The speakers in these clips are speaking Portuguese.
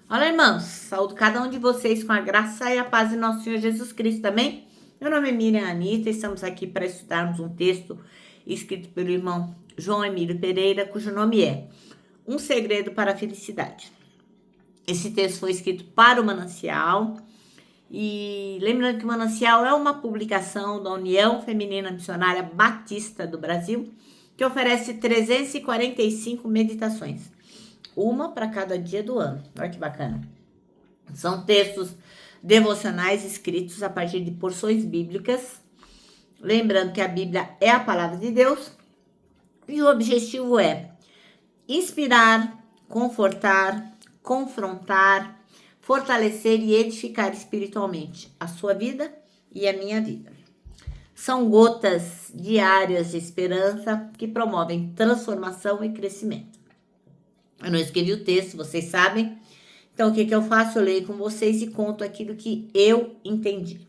Olá, irmãos. Saúdo cada um de vocês com a graça e a paz de nosso Senhor Jesus Cristo também. Meu nome é Miriam Anita e estamos aqui para estudarmos um texto escrito pelo irmão João Emílio Pereira, cujo nome é Um Segredo para a Felicidade. Esse texto foi escrito para o Manancial e lembrando que o Manancial é uma publicação da União Feminina Missionária Batista do Brasil que oferece 345 meditações, uma para cada dia do ano. Olha que bacana. São textos devocionais escritos a partir de porções bíblicas. Lembrando que a Bíblia é a palavra de Deus e o objetivo é inspirar, confortar, confrontar, fortalecer e edificar espiritualmente a sua vida e a minha vida. São gotas diárias de esperança que promovem transformação e crescimento. Eu não escrevi o texto, vocês sabem. Então, o que eu faço? Eu leio com vocês e conto aquilo que eu entendi.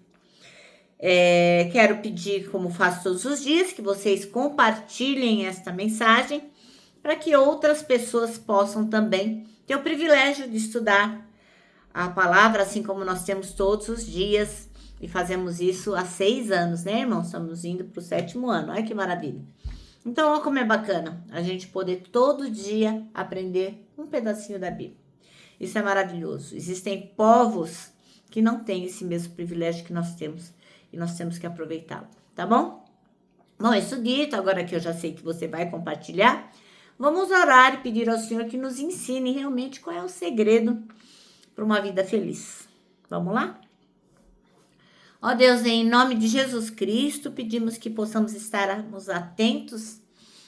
Quero pedir, como faço todos os dias, que vocês compartilhem esta mensagem para que outras pessoas possam também ter o privilégio de estudar a palavra, assim como nós temos todos os dias. E fazemos isso há 6 anos, né, irmãos? Estamos indo para o 7º ano. Olha que maravilha. Então, olha como é bacana a gente poder todo dia aprender um pedacinho da Bíblia. Isso é maravilhoso. Existem povos que não têm esse mesmo privilégio que nós temos. E nós temos que aproveitá-lo, tá bom? Bom, isso dito, agora que eu já sei que você vai compartilhar, vamos orar e pedir ao Senhor que nos ensine realmente qual é o segredo para uma vida feliz. Vamos lá? Ó Deus, em nome de Jesus Cristo, pedimos que possamos estarmos atentos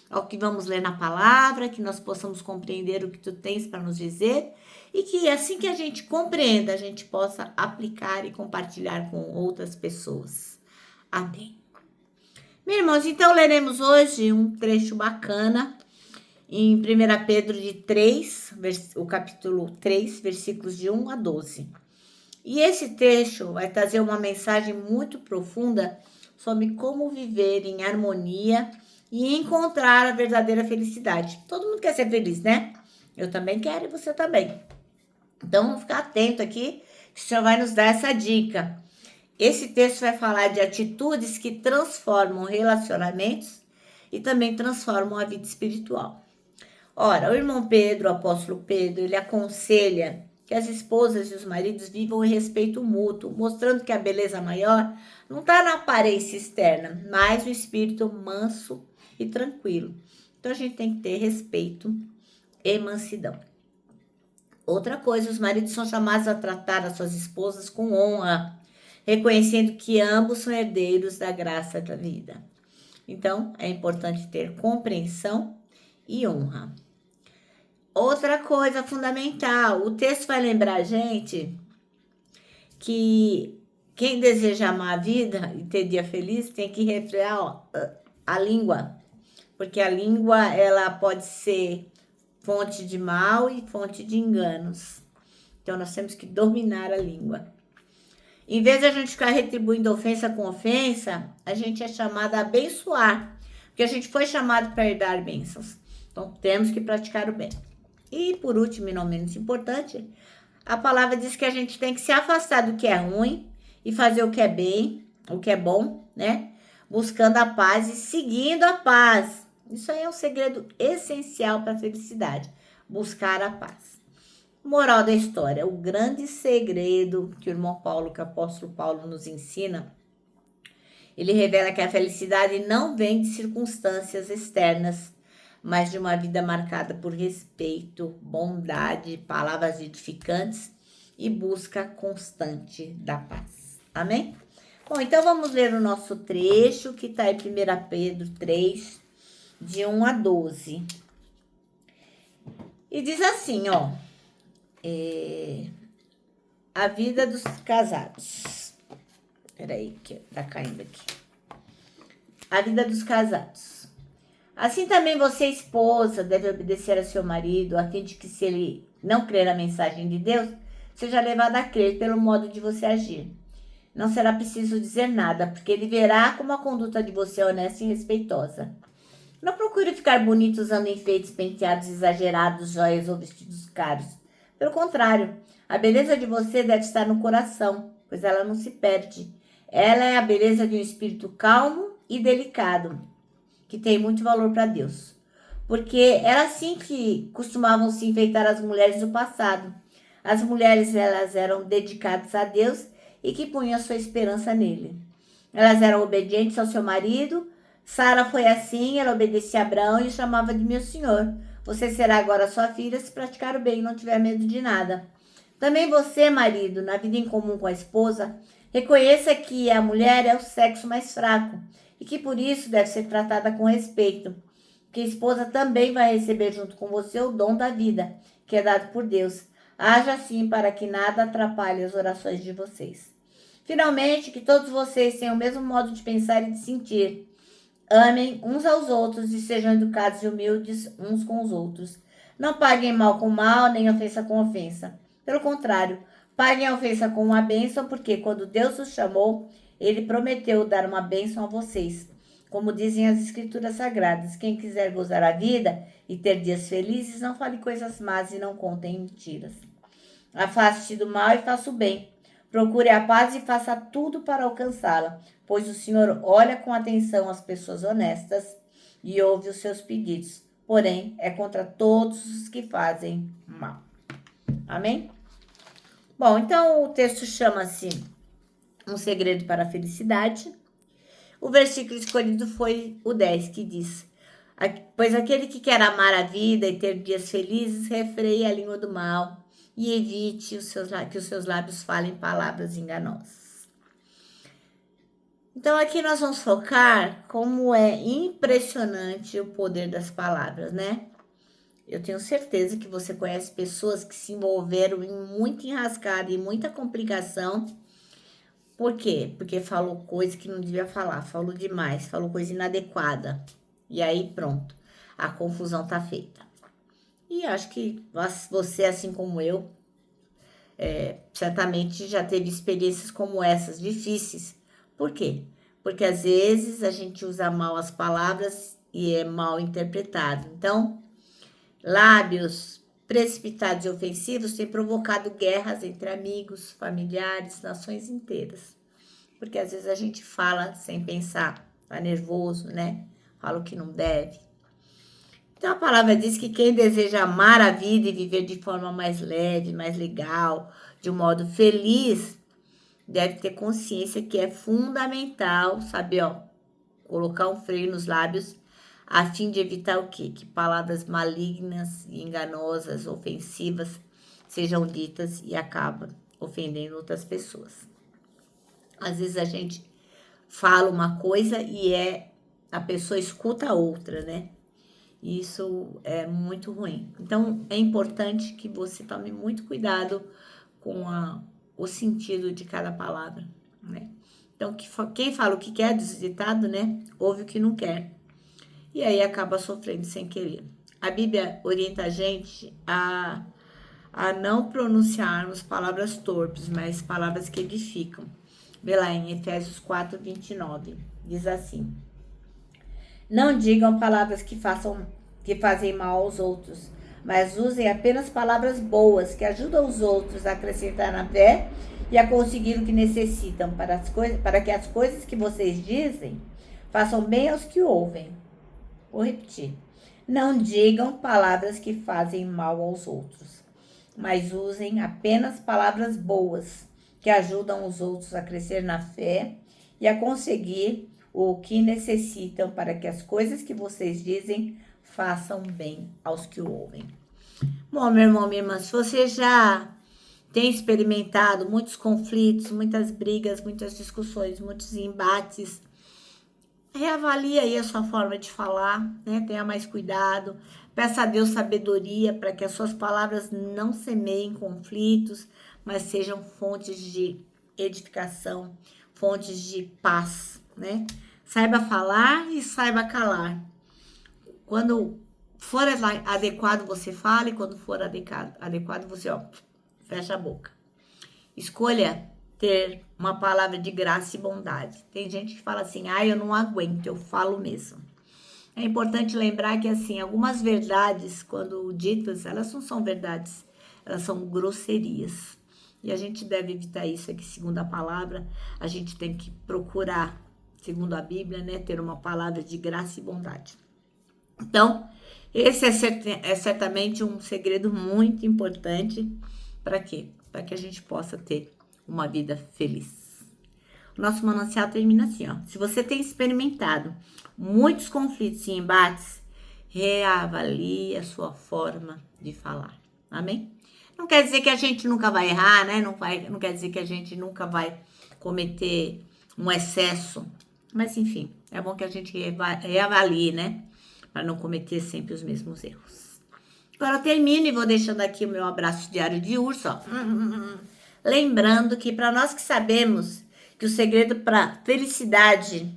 ao que vamos ler na palavra, que nós possamos compreender o que tu tens para nos dizer e que assim que a gente compreenda, a gente possa aplicar e compartilhar com outras pessoas. Amém. Meus irmãos, então leremos hoje um trecho bacana em 1 Pedro de 3, o capítulo 3, versículos de 1 a 12. E esse trecho vai trazer uma mensagem muito profunda sobre como viver em harmonia e encontrar a verdadeira felicidade. Todo mundo quer ser feliz, né? Eu também quero e você também. Então, vamos ficar atento aqui, que o Senhor vai nos dar essa dica. Esse texto vai falar de atitudes que transformam relacionamentos e também transformam a vida espiritual. Ora, o irmão Pedro, o apóstolo Pedro, ele aconselha que as esposas e os maridos vivam em respeito mútuo, mostrando que a beleza maior não está na aparência externa, mas no espírito manso e tranquilo. Então, a gente tem que ter respeito e mansidão. Outra coisa, os maridos são chamados a tratar as suas esposas com honra, reconhecendo que ambos são herdeiros da graça da vida. Então, é importante ter compreensão e honra. Outra coisa fundamental, o texto vai lembrar a gente que quem deseja amar a vida e ter dia feliz tem que refrear a língua, porque a língua ela pode ser fonte de mal e fonte de enganos. Então, nós temos que dominar a língua. Em vez de a gente ficar retribuindo ofensa com ofensa, a gente é chamado a abençoar, porque a gente foi chamado para herdar bênçãos. Então, temos que praticar o bem. E, por último e não menos importante, a palavra diz que a gente tem que se afastar do que é ruim e fazer o que é bem, o que é bom, né? Buscando a paz e seguindo a paz. Isso aí é um segredo essencial para a felicidade, buscar a paz. Moral da história, o grande segredo que o irmão Paulo, que o apóstolo Paulo nos ensina, ele revela que a felicidade não vem de circunstâncias externas, mas de uma vida marcada por respeito, bondade, palavras edificantes e busca constante da paz. Amém? Bom, então vamos ler o nosso trecho que está em 1 Pedro 3, de 1 a 12. E diz assim, ó, a vida dos casados. Peraí, que tá caindo aqui. A vida dos casados. Assim também você, esposa, deve obedecer a seu marido, a fim de que, se ele não crer na mensagem de Deus, seja levado a crer pelo modo de você agir. Não será preciso dizer nada, porque ele verá como a conduta de você é honesta e respeitosa. Não procure ficar bonito usando enfeites, penteados exagerados, joias ou vestidos caros, Pelo contrário, a beleza de você deve estar no coração, pois ela não se perde. Ela é a beleza de um espírito calmo e delicado, que tem muito valor para Deus. Porque era assim que costumavam se enfeitar as mulheres do passado. As mulheres, elas eram dedicadas a Deus e que punham sua esperança nele. Elas eram obedientes ao seu marido. Sara foi assim, ela obedecia a Abraão e o chamava de meu senhor. Você será agora sua filha se praticar o bem e não tiver medo de nada. Também você, marido, na vida em comum com a esposa, reconheça que a mulher é o sexo mais fraco e que por isso deve ser tratada com respeito. Que a esposa também vai receber junto com você o dom da vida, que é dado por Deus. Haja assim para que nada atrapalhe as orações de vocês. Finalmente, que todos vocês tenham o mesmo modo de pensar e de sentir. Amem uns aos outros e sejam educados e humildes uns com os outros. Não paguem mal com mal, nem ofensa com ofensa. Pelo contrário, paguem a ofensa com uma bênção, porque quando Deus os chamou, ele prometeu dar uma bênção a vocês. Como dizem as Escrituras Sagradas, quem quiser gozar a vida e ter dias felizes, não fale coisas más e não contem mentiras. Afaste do mal e faça o bem. Procure a paz e faça tudo para alcançá-la, pois o Senhor olha com atenção as pessoas honestas e ouve os seus pedidos. Porém, é contra todos os que fazem mal. Amém? Bom, então o texto chama-se Um Segredo para a Felicidade. O versículo escolhido foi o 10, que diz: pois aquele que quer amar a vida e ter dias felizes, refreie a língua do mal e evite que os seus lábios falem palavras enganosas. Então aqui nós vamos focar como é impressionante o poder das palavras, né? Eu tenho certeza que você conhece pessoas que se envolveram em muita enrascada e muita complicação. Por quê? Porque falou coisa que não devia falar, falou demais, falou coisa inadequada. E aí pronto, a confusão tá feita. E acho que você, assim como eu, certamente já teve experiências como essas, difíceis. Por quê? Porque às vezes a gente usa mal as palavras e é mal interpretado. Então, lábios precipitados e ofensivos têm provocado guerras entre amigos, familiares, nações inteiras. Porque às vezes a gente fala sem pensar, tá nervoso, né? Fala o que não deve. Então a palavra diz que quem deseja amar a vida e viver de forma mais leve, mais legal, de um modo feliz, deve ter consciência que é fundamental, sabe, colocar um freio nos lábios a fim de evitar o quê? Que palavras malignas e enganosas, ofensivas, sejam ditas e acabam ofendendo outras pessoas. Às vezes a gente fala uma coisa e a pessoa escuta a outra, né? Isso é muito ruim. Então, é importante que você tome muito cuidado com o sentido de cada palavra, né? Então, quem fala o que quer, diz o ditado, né? Ouve o que não quer. E aí acaba sofrendo sem querer. A Bíblia orienta a gente a não pronunciarmos palavras torpes, mas palavras que edificam. Vê lá em Efésios 4, 29. Diz assim: não digam palavras que fazem mal aos outros, mas usem apenas palavras boas que ajudam os outros a acrescentar na fé e a conseguir o que necessitam para que as coisas que vocês dizem façam bem aos que ouvem. Vou repetir. Não digam palavras que fazem mal aos outros, mas usem apenas palavras boas que ajudam os outros a crescer na fé e a conseguir o que necessitam para que as coisas que vocês dizem façam bem aos que o ouvem. Bom, meu irmão, minha irmã, se você já tem experimentado muitos conflitos, muitas brigas, muitas discussões, muitos embates, reavalie aí a sua forma de falar, né? Tenha mais cuidado, peça a Deus sabedoria para que as suas palavras não semeiem conflitos, mas sejam fontes de edificação, fontes de paz, né? Saiba falar e saiba calar. Quando for adequado, você fala, e quando for adequado, você fecha a boca. Escolha ter uma palavra de graça e bondade. Tem gente que fala assim, eu não aguento, eu falo mesmo. É importante lembrar que, assim, algumas verdades, quando ditas, elas não são verdades. elas são grosserias. E a gente deve evitar isso aqui, segundo a palavra. A gente tem que procurar, segundo a Bíblia, né, ter uma palavra de graça e bondade. Então, esse é certamente um segredo muito importante. Para quê? Para que a gente possa ter uma vida feliz. O nosso manancial termina assim, ó. Se você tem experimentado muitos conflitos e embates, reavalie a sua forma de falar. Amém? Não quer dizer que a gente nunca vai errar, né? Não quer dizer que a gente nunca vai cometer um excesso. Mas, enfim, é bom que a gente reavalie, né? Para não cometer sempre os mesmos erros. Agora eu termino e vou deixando aqui o meu abraço diário de urso, ó. Lembrando que para nós que sabemos que o segredo para felicidade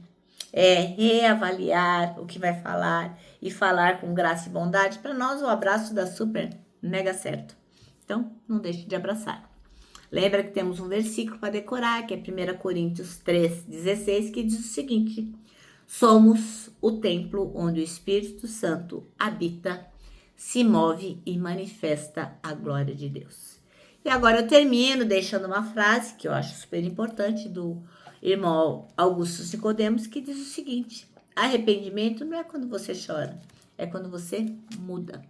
é reavaliar o que vai falar e falar com graça e bondade, para nós o abraço dá super mega certo. Então, não deixe de abraçar. Lembra que temos um versículo para decorar, que é 1 Coríntios 3,16, que diz o seguinte: somos o templo onde o Espírito Santo habita, se move e manifesta a glória de Deus. E agora eu termino deixando uma frase que eu acho super importante do irmão Augusto Nicodemos, que diz o seguinte: arrependimento não é quando você chora, é quando você muda.